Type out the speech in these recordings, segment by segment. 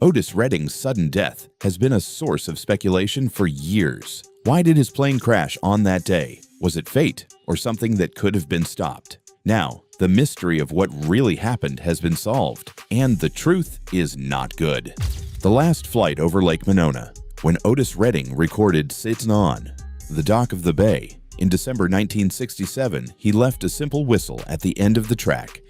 Otis Redding's sudden death has been a source of speculation for years. Why did his plane crash on that day? Was it fate or something that could have been stopped? Now, the mystery of what really happened has been solved, and the truth is not good. The last flight over Lake Monona, when Otis Redding recorded "Sittin' On the Dock of the Bay" in December 1967, he left a simple whistle at the end of the track.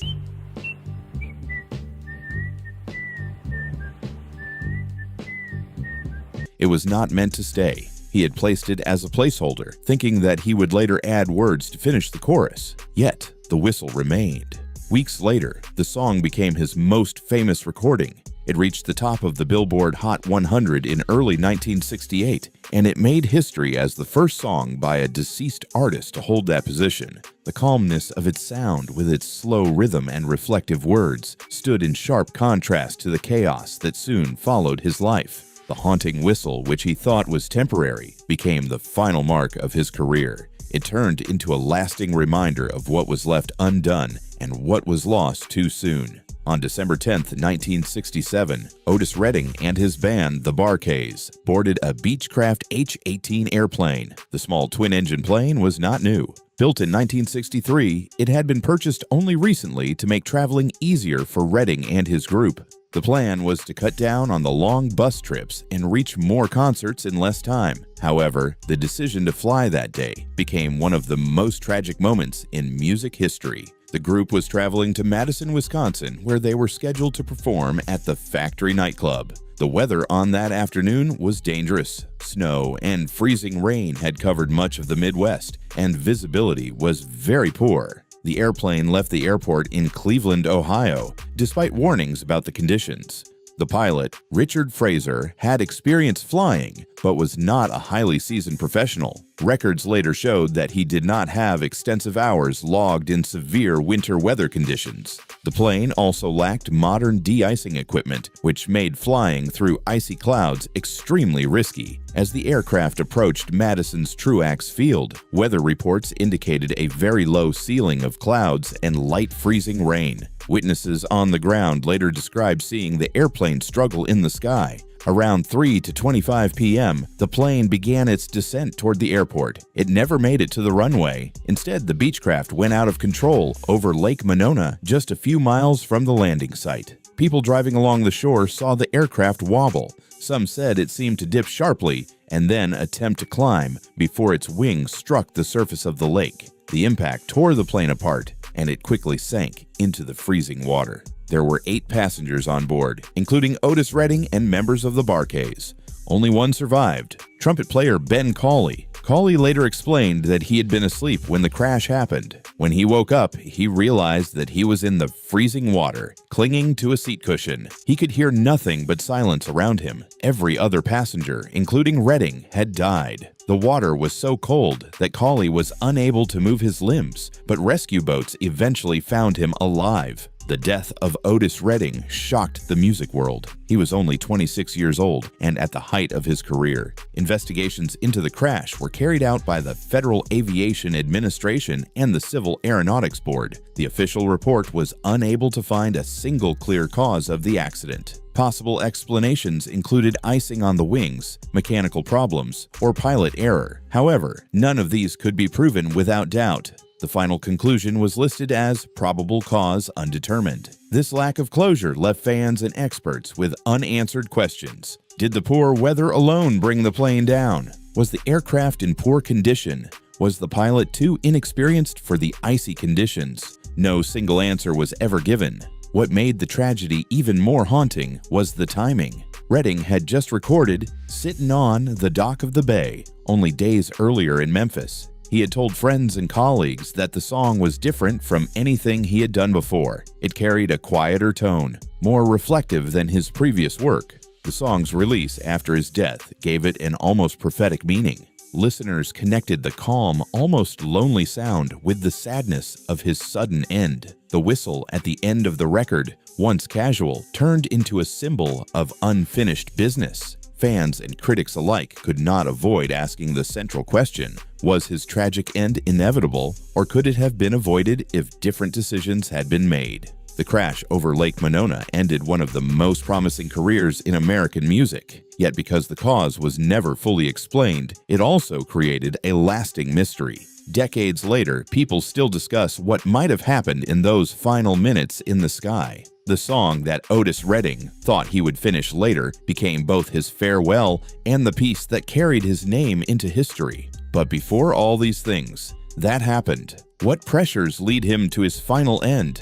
It was not meant to stay. He had placed it as a placeholder, thinking that he would later add words to finish the chorus. Yet, the whistle remained. Weeks later, the song became his most famous recording. It reached the top of the Billboard Hot 100 in early 1968, and it made history as the first song by a deceased artist to hold that position. The calmness of its sound, with its slow rhythm and reflective words, stood in sharp contrast to the chaos that soon followed his life. The haunting whistle, which he thought was temporary, became the final mark of his career. It turned into a lasting reminder of what was left undone and what was lost too soon. On December 10, 1967, Otis Redding and his band, the Bar-Kays, boarded a Beechcraft H-18 airplane. The small twin-engine plane was not new. Built in 1963, it had been purchased only recently to make traveling easier for Redding and his group. The plan was to cut down on the long bus trips and reach more concerts in less time. However, the decision to fly that day became one of the most tragic moments in music history. The group was traveling to Madison, Wisconsin, where they were scheduled to perform at the Factory nightclub. The weather on that afternoon was dangerous. Snow and freezing rain had covered much of the Midwest, and visibility was very poor. The airplane left the airport in Cleveland, Ohio, despite warnings about the conditions. The pilot, Richard Fraser, had experience flying, but was not a highly seasoned professional. Records later showed that he did not have extensive hours logged in severe winter weather conditions. The plane also lacked modern de-icing equipment, which made flying through icy clouds extremely risky. As the aircraft approached Madison's Truax Field, weather reports indicated a very low ceiling of clouds and light freezing rain. Witnesses on the ground later described seeing the airplane struggle in the sky. Around 3:25 p.m., the plane began its descent toward the airport. It never made it to the runway. Instead, the Beechcraft went out of control over Lake Monona, just a few miles from the landing site. People driving along the shore saw the aircraft wobble. Some said it seemed to dip sharply and then attempt to climb before its wings struck the surface of the lake. The impact tore the plane apart, and it quickly sank into the freezing water. There were 8 passengers on board, including Otis Redding and members of the Bar-Kays. Only one survived, trumpet player Ben Cauley. Cauley later explained that he had been asleep when the crash happened. When he woke up, he realized that he was in the freezing water, clinging to a seat cushion. He could hear nothing but silence around him. Every other passenger, including Redding, had died. The water was so cold that Cauley was unable to move his limbs, but rescue boats eventually found him alive. The death of Otis Redding shocked the music world. He was only 26 years old and at the height of his career. Investigations into the crash were carried out by the Federal Aviation Administration and the Civil Aeronautics Board. The official report was unable to find a single clear cause of the accident. Possible explanations included icing on the wings, mechanical problems, or pilot error. However, none of these could be proven without doubt. The final conclusion was listed as probable cause undetermined. This lack of closure left fans and experts with unanswered questions. Did the poor weather alone bring the plane down? Was the aircraft in poor condition? Was the pilot too inexperienced for the icy conditions? No single answer was ever given. What made the tragedy even more haunting was the timing. Redding had just recorded "Sittin' On the Dock of the Bay" only days earlier in Memphis. He had told friends and colleagues that the song was different from anything he had done before. It carried a quieter tone, more reflective than his previous work. The song's release after his death gave it an almost prophetic meaning. Listeners connected the calm, almost lonely sound with the sadness of his sudden end. The whistle at the end of the record, once casual, turned into a symbol of unfinished business. Fans and critics alike could not avoid asking the central question: was his tragic end inevitable, or could it have been avoided if different decisions had been made? The The crash over Lake Monona ended one of the most promising careers in American music. Yet because the cause was never fully explained, it also created a lasting mystery. Decades later, people still discuss what might have happened in those final minutes in the sky. The song that Otis Redding thought he would finish later became both his farewell and the piece that carried his name into history. But before all these things that happened, what pressures lead him to his final end?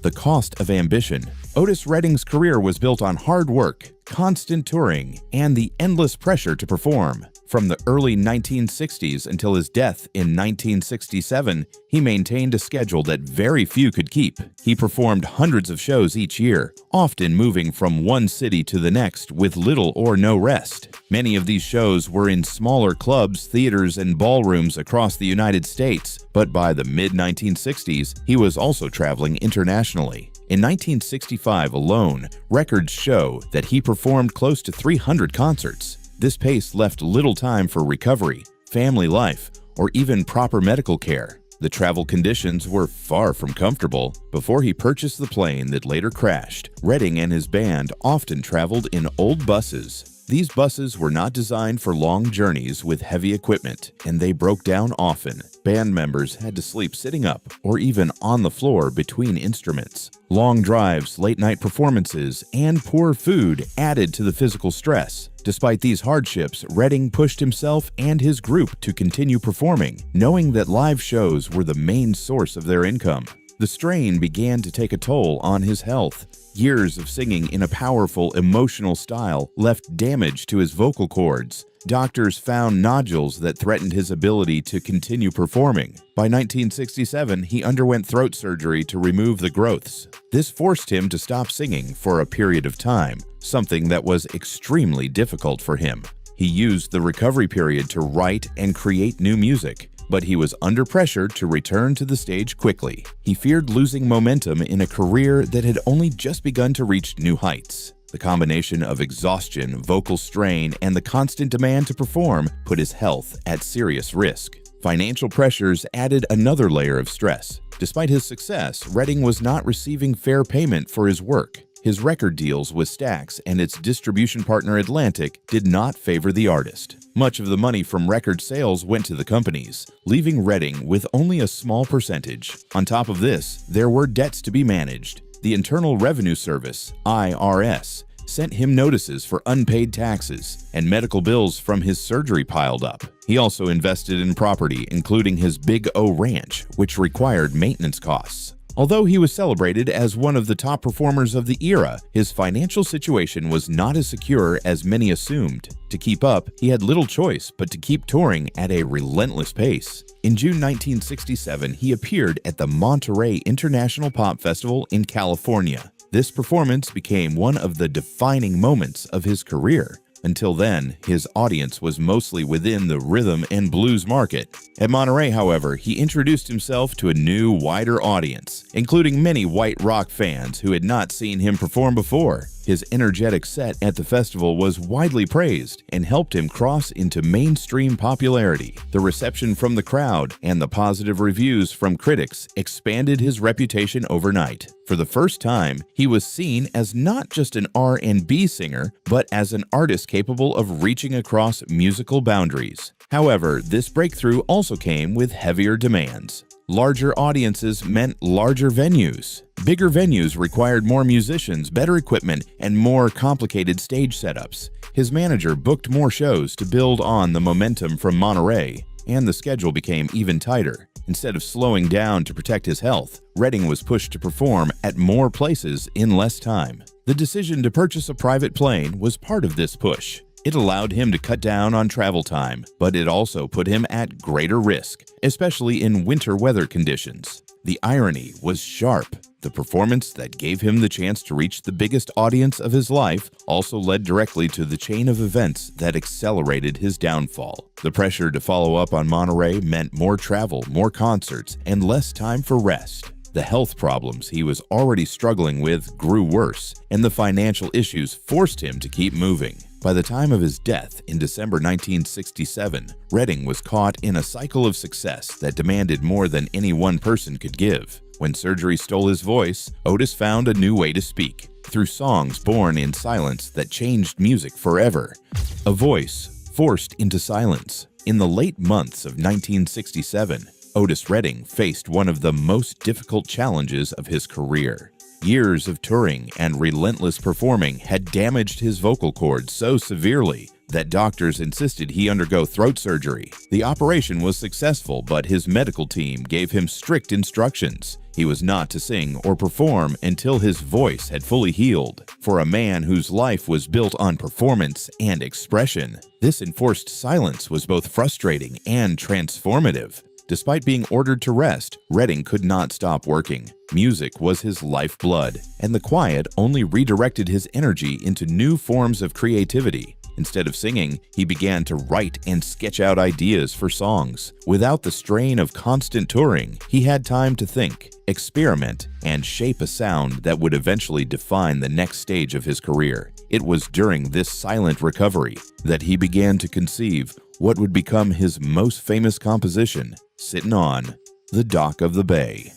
The cost of ambition. Otis Redding's career was built on hard work, constant touring, and the endless pressure to perform. From the early 1960s until his death in 1967, he maintained a schedule that very few could keep. He performed hundreds of shows each year, often moving from one city to the next with little or no rest. Many of these shows were in smaller clubs, theaters, and ballrooms across the United States, but by the mid-1960s, he was also traveling internationally. In 1965 alone, records show that he performed close to 300 concerts. This pace left little time for recovery, family life, or even proper medical care. The travel conditions were far from comfortable. Before he purchased the plane that later crashed, Redding and his band often traveled in old buses. These buses were not designed for long journeys with heavy equipment, and they broke down often. Band members had to sleep sitting up or even on the floor between instruments. Long drives, late-night performances, and poor food added to the physical stress. Despite these hardships, Redding pushed himself and his group to continue performing, knowing that live shows were the main source of their income. The strain began to take a toll on his health. Years of singing in a powerful, emotional style left damage to his vocal cords. Doctors found nodules that threatened his ability to continue performing. By 1967, he underwent throat surgery to remove the growths. This forced him to stop singing for a period of time, something that was extremely difficult for him. He used the recovery period to write and create new music, but he was under pressure to return to the stage quickly. He feared losing momentum in a career that had only just begun to reach new heights. The combination of exhaustion, vocal strain, and the constant demand to perform put his health at serious risk. Financial pressures added another layer of stress. Despite his success, Redding was not receiving fair payment for his work. His record deals with Stax and its distribution partner Atlantic did not favor the artist. Much of the money from record sales went to the companies, leaving Redding with only a small percentage. On top of this, there were debts to be managed. The Internal Revenue Service, IRS, sent him notices for unpaid taxes, and medical bills from his surgery piled up. He also invested in property, including his Big O Ranch, which required maintenance costs. Although he was celebrated as one of the top performers of the era, his financial situation was not as secure as many assumed. To keep up, he had little choice but to keep touring at a relentless pace. In June 1967, he appeared at the Monterey International Pop Festival in California. This performance became one of the defining moments of his career. Until then, his audience was mostly within the rhythm and blues market. At Monterey, however, he introduced himself to a new, wider audience, including many white rock fans who had not seen him perform before. His energetic set at the festival was widely praised and helped him cross into mainstream popularity. The reception from the crowd and the positive reviews from critics expanded his reputation overnight. For the first time, he was seen as not just an R&B singer, but as an artist capable of reaching across musical boundaries. However, this breakthrough also came with heavier demands. Larger audiences meant larger venues. Bigger venues required more musicians, better equipment, and more complicated stage setups. His manager booked more shows to build on the momentum from Monterey, and the schedule became even tighter. Instead of slowing down to protect his health, Redding was pushed to perform at more places in less time. The decision to purchase a private plane was part of this push. It allowed him to cut down on travel time, but it also put him at greater risk, especially in winter weather conditions. The irony was sharp. The performance that gave him the chance to reach the biggest audience of his life also led directly to the chain of events that accelerated his downfall. The pressure to follow up on Monterey meant more travel, more concerts, and less time for rest. The health problems he was already struggling with grew worse, and the financial issues forced him to keep moving. By the time of his death in December 1967, Redding was caught in a cycle of success that demanded more than any one person could give. When surgery stole his voice, Otis found a new way to speak, through songs born in silence that changed music forever. A voice forced into silence. In the late months of 1967, Otis Redding faced one of the most difficult challenges of his career. Years of touring and relentless performing had damaged his vocal cords so severely that doctors insisted he undergo throat surgery. The operation was successful, but his medical team gave him strict instructions. He was not to sing or perform until his voice had fully healed. For a man whose life was built on performance and expression, this enforced silence was both frustrating and transformative. Despite being ordered to rest, Redding could not stop working. Music was his lifeblood, and the quiet only redirected his energy into new forms of creativity. Instead of singing, he began to write and sketch out ideas for songs. Without the strain of constant touring, he had time to think, experiment, and shape a sound that would eventually define the next stage of his career. It was during this silent recovery that he began to conceive what would become his most famous composition, Sittin' on the Dock of the Bay.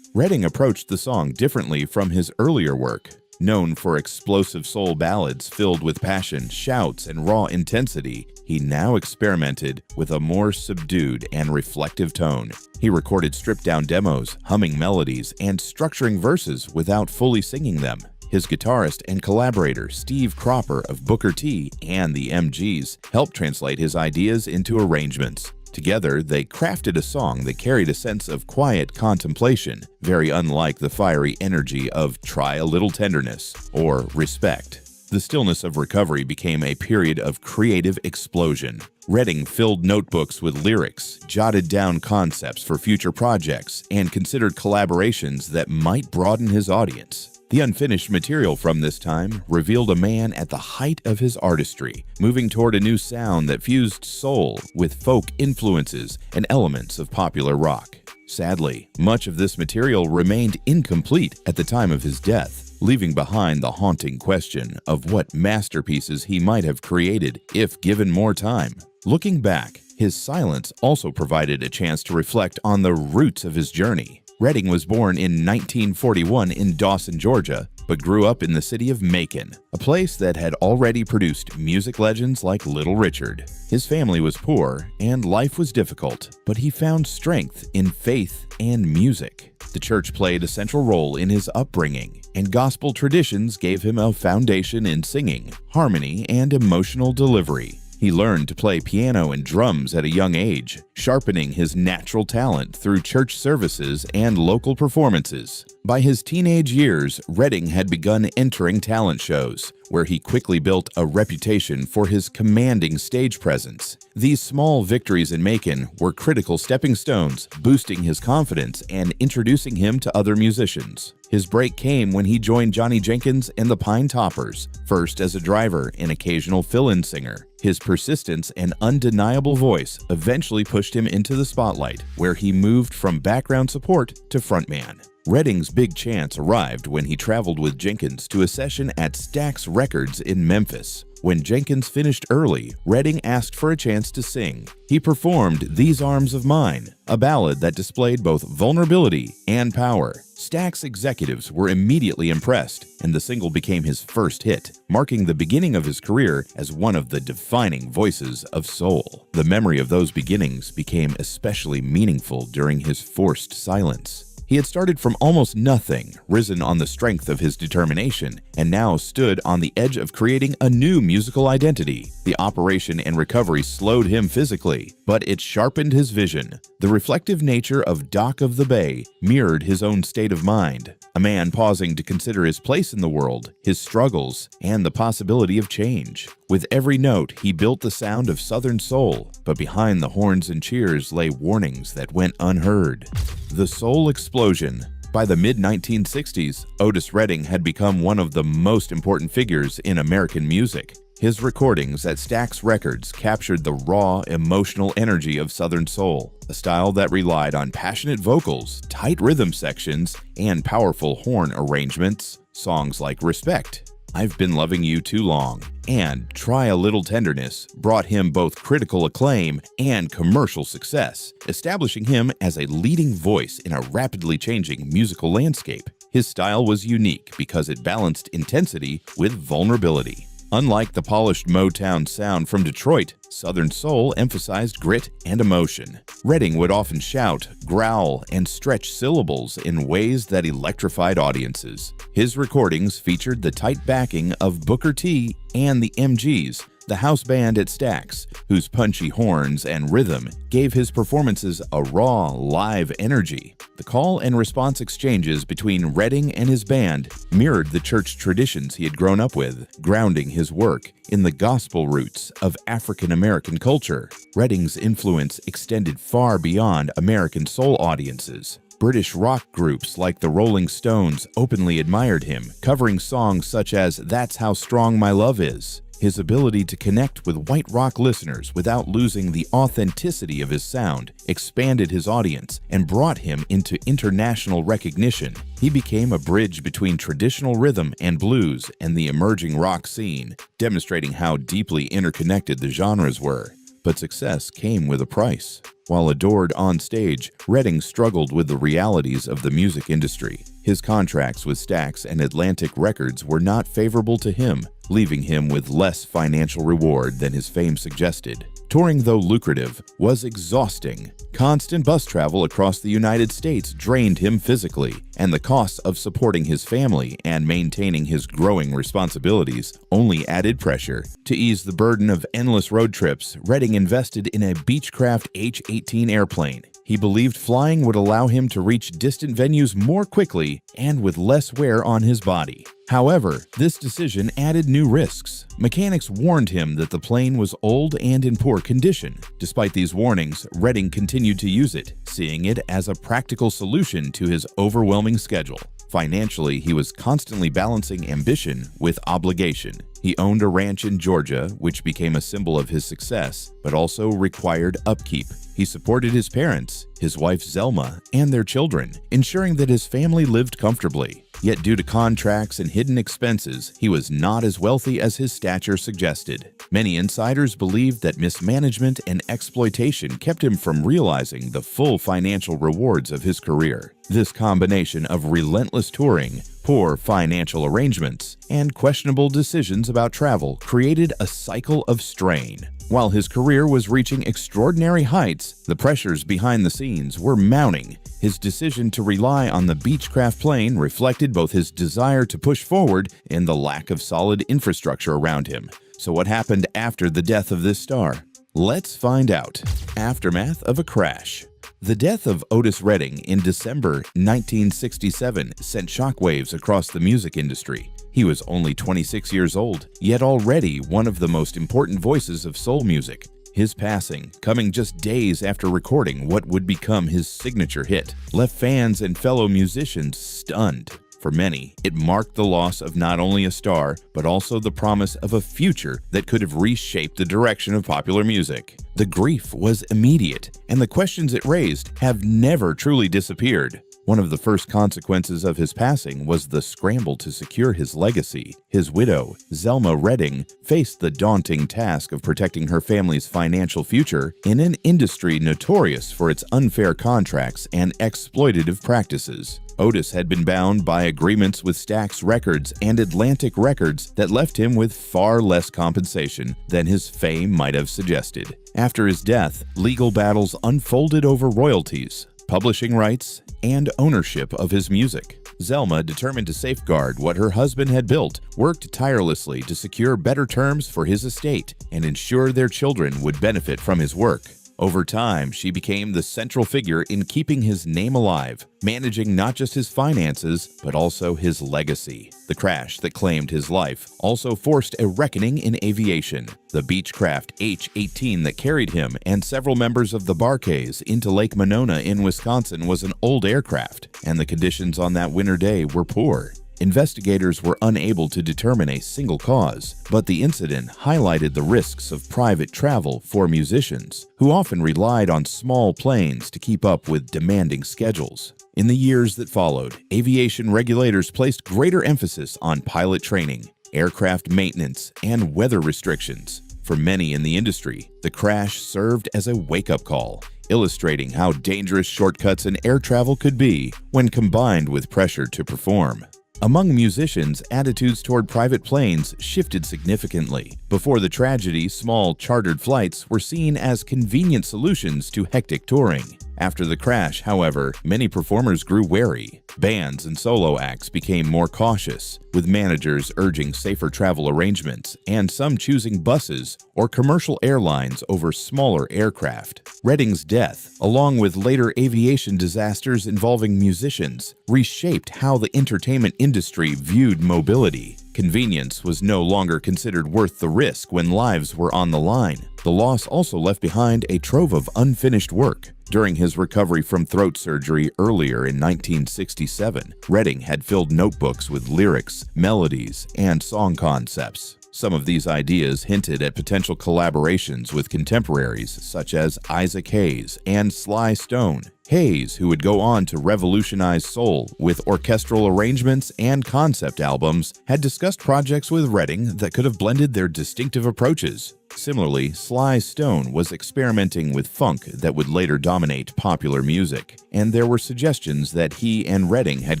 Redding approached the song differently from his earlier work. Known for explosive soul ballads filled with passion, shouts, and raw intensity, he now experimented with a more subdued and reflective tone. He recorded stripped-down demos, humming melodies, and structuring verses without fully singing them. His guitarist and collaborator, Steve Cropper of Booker T and the MGs, helped translate his ideas into arrangements. Together, they crafted a song that carried a sense of quiet contemplation, very unlike the fiery energy of Try a Little Tenderness or Respect. The stillness of recovery became a period of creative explosion. Redding filled notebooks with lyrics, jotted down concepts for future projects, and considered collaborations that might broaden his audience. The unfinished material from this time revealed a man at the height of his artistry, moving toward a new sound that fused soul with folk influences and elements of popular rock. Sadly, much of this material remained incomplete at the time of his death, leaving behind the haunting question of what masterpieces he might have created if given more time. Looking back, his silence also provided a chance to reflect on the roots of his journey. Redding was born in 1941 in Dawson, Georgia, but grew up in the city of Macon, a place that had already produced music legends like Little Richard. His family was poor and life was difficult, but he found strength in faith and music. The church played a central role in his upbringing, and gospel traditions gave him a foundation in singing, harmony, and emotional delivery. He learned to play piano and drums at a young age, sharpening his natural talent through church services and local performances. By his teenage years, Redding had begun entering talent shows, where he quickly built a reputation for his commanding stage presence. These small victories in Macon were critical stepping stones, boosting his confidence and introducing him to other musicians. His break came when he joined Johnny Jenkins and the Pine Toppers, first as a driver and occasional fill-in singer. His persistence and undeniable voice eventually pushed him into the spotlight, where he moved from background support to frontman. Redding's big chance arrived when he traveled with Jenkins to a session at Stax Records in Memphis. When Jenkins finished early, Redding asked for a chance to sing. He performed These Arms of Mine, a ballad that displayed both vulnerability and power. Stax executives were immediately impressed, and the single became his first hit, marking the beginning of his career as one of the defining voices of soul. The memory of those beginnings became especially meaningful during his forced silence. He had started from almost nothing, risen on the strength of his determination, and now stood on the edge of creating a new musical identity. The operation and recovery slowed him physically, but it sharpened his vision. The reflective nature of Dock of the Bay mirrored his own state of mind, a man pausing to consider his place in the world, his struggles, and the possibility of change. With every note, he built the sound of Southern soul, but behind the horns and cheers lay warnings that went unheard. The Soul Explosion. By the mid-1960s, Otis Redding had become one of the most important figures in American music. His recordings at Stax Records captured the raw, emotional energy of Southern soul, a style that relied on passionate vocals, tight rhythm sections, and powerful horn arrangements. Songs like Respect, I've Been Loving You Too Long, and Try a Little Tenderness brought him both critical acclaim and commercial success, establishing him as a leading voice in a rapidly changing musical landscape. His style was unique because it balanced intensity with vulnerability. Unlike the polished Motown sound from Detroit, Southern soul emphasized grit and emotion. Redding would often shout, growl, and stretch syllables in ways that electrified audiences. His recordings featured the tight backing of Booker T and the MGs, the house band at Stax, whose punchy horns and rhythm gave his performances a raw, live energy. The call and response exchanges between Redding and his band mirrored the church traditions he had grown up with, grounding his work in the gospel roots of African American culture. Redding's influence extended far beyond American soul audiences. British rock groups like the Rolling Stones openly admired him, covering songs such as That's How Strong My Love Is. His ability to connect with white rock listeners without losing the authenticity of his sound expanded his audience and brought him into international recognition. He became a bridge between traditional rhythm and blues and the emerging rock scene, demonstrating how deeply interconnected the genres were. But success came with a price. While adored on stage, Redding struggled with the realities of the music industry. His contracts with Stax and Atlantic Records were not favorable to him, leaving him with less financial reward than his fame suggested. Touring, though lucrative, was exhausting. Constant bus travel across the United States drained him physically, and the costs of supporting his family and maintaining his growing responsibilities only added pressure. To ease the burden of endless road trips, Redding invested in a Beechcraft H-18 airplane. He believed flying would allow him to reach distant venues more quickly and with less wear on his body. However, this decision added new risks. Mechanics warned him that the plane was old and in poor condition. Despite these warnings, Redding continued to use it, seeing it as a practical solution to his overwhelming schedule. Financially, he was constantly balancing ambition with obligation. He owned a ranch in Georgia, which became a symbol of his success, but also required upkeep. He supported his parents, his wife Zelma, and their children, ensuring that his family lived comfortably. Yet due to contracts and hidden expenses, he was not as wealthy as his stature suggested. Many insiders believed that mismanagement and exploitation kept him from realizing the full financial rewards of his career. This combination of relentless touring, poor financial arrangements, and questionable decisions about travel created a cycle of strain. While his career was reaching extraordinary heights, the pressures behind the scenes were mounting. His decision to rely on the Beechcraft plane reflected both his desire to push forward and the lack of solid infrastructure around him. So what happened after the death of this star? Let's find out. Aftermath of a crash. The death of Otis Redding in December 1967 sent shockwaves across the music industry. He was only 26 years old, yet already one of the most important voices of soul music. His passing, coming just days after recording what would become his signature hit, left fans and fellow musicians stunned. For many, it marked the loss of not only a star, but also the promise of a future that could have reshaped the direction of popular music. The grief was immediate, and the questions it raised have never truly disappeared. One of the first consequences of his passing was the scramble to secure his legacy. His widow, Zelma Redding, faced the daunting task of protecting her family's financial future in an industry notorious for its unfair contracts and exploitative practices. Otis had been bound by agreements with Stax Records and Atlantic Records that left him with far less compensation than his fame might have suggested. After his death, legal battles unfolded over royalties, publishing rights, and ownership of his music. Zelma, determined to safeguard what her husband had built, worked tirelessly to secure better terms for his estate and ensure their children would benefit from his work. Over time, she became the central figure in keeping his name alive, managing not just his finances, but also his legacy. The crash that claimed his life also forced a reckoning in aviation. The Beechcraft H-18 that carried him and several members of the Barkays into Lake Monona in Wisconsin was an old aircraft, and the conditions on that winter day were poor. Investigators were unable to determine a single cause, but the incident highlighted the risks of private travel for musicians, who often relied on small planes to keep up with demanding schedules. In the years that followed, aviation regulators placed greater emphasis on pilot training, aircraft maintenance, and weather restrictions. For many in the industry, the crash served as a wake-up call, illustrating how dangerous shortcuts in air travel could be when combined with pressure to perform. Among musicians, attitudes toward private planes shifted significantly. Before the tragedy, small chartered flights were seen as convenient solutions to hectic touring. After the crash, however, many performers grew wary. Bands and solo acts became more cautious, with managers urging safer travel arrangements and some choosing buses or commercial airlines over smaller aircraft. Redding's death, along with later aviation disasters involving musicians, reshaped how the entertainment industry viewed mobility. Convenience was no longer considered worth the risk when lives were on the line. The loss also left behind a trove of unfinished work. During his recovery from throat surgery earlier in 1967, Redding had filled notebooks with lyrics, melodies, and song concepts. Some of these ideas hinted at potential collaborations with contemporaries such as Isaac Hayes and Sly Stone. Hayes, who would go on to revolutionize soul with orchestral arrangements and concept albums, had discussed projects with Redding that could have blended their distinctive approaches. Similarly, Sly Stone was experimenting with funk that would later dominate popular music, and there were suggestions that he and Redding had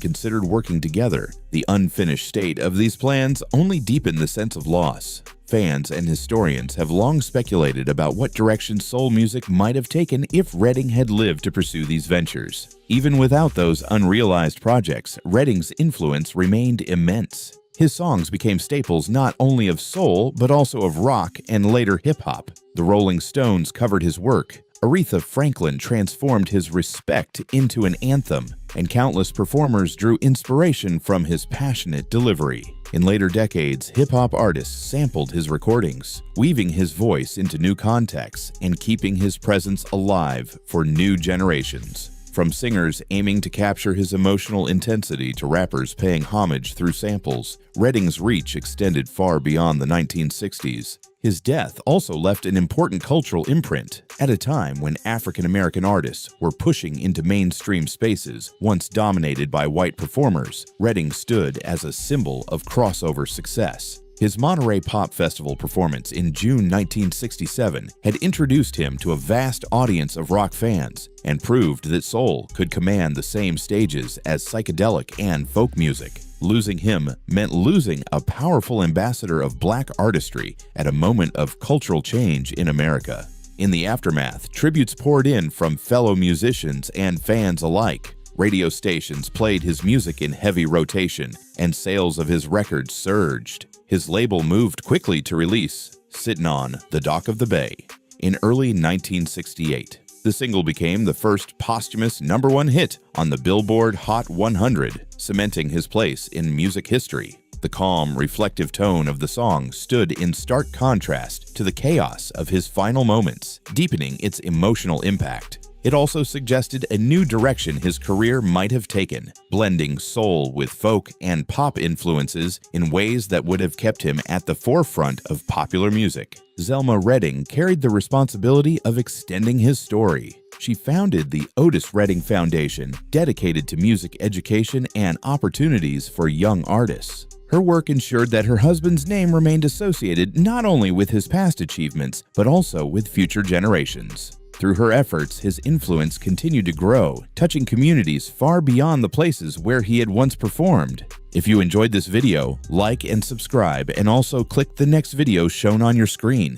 considered working together. The unfinished state of these plans only deepened the sense of loss. Fans and historians have long speculated about what direction soul music might have taken if Redding had lived to pursue these ventures. Even without those unrealized projects, Redding's influence remained immense. His songs became staples not only of soul, but also of rock and later hip-hop. The Rolling Stones covered his work, Aretha Franklin transformed his Respect into an anthem, and countless performers drew inspiration from his passionate delivery. In later decades, hip-hop artists sampled his recordings, weaving his voice into new contexts and keeping his presence alive for new generations. From singers aiming to capture his emotional intensity to rappers paying homage through samples, Redding's reach extended far beyond the 1960s. His death also left an important cultural imprint. At a time when African-American artists were pushing into mainstream spaces once dominated by white performers, Redding stood as a symbol of crossover success. His Monterey Pop Festival performance in June 1967 had introduced him to a vast audience of rock fans and proved that soul could command the same stages as psychedelic and folk music. Losing him meant losing a powerful ambassador of black artistry at a moment of cultural change in America. In the aftermath, tributes poured in from fellow musicians and fans alike. Radio stations played his music in heavy rotation, and sales of his records surged. His label moved quickly to release Sittin' on the Dock of the Bay in early 1968. The single became the first posthumous #1 hit on the Billboard Hot 100, cementing his place in music history. The calm, reflective tone of the song stood in stark contrast to the chaos of his final moments, deepening its emotional impact. It also suggested a new direction his career might have taken, blending soul with folk and pop influences in ways that would have kept him at the forefront of popular music. Zelma Redding carried the responsibility of extending his story. She founded the Otis Redding Foundation, dedicated to music education and opportunities for young artists. Her work ensured that her husband's name remained associated not only with his past achievements, but also with future generations. Through her efforts, his influence continued to grow, touching communities far beyond the places where he had once performed. If you enjoyed this video, like and subscribe, and also click the next video shown on your screen.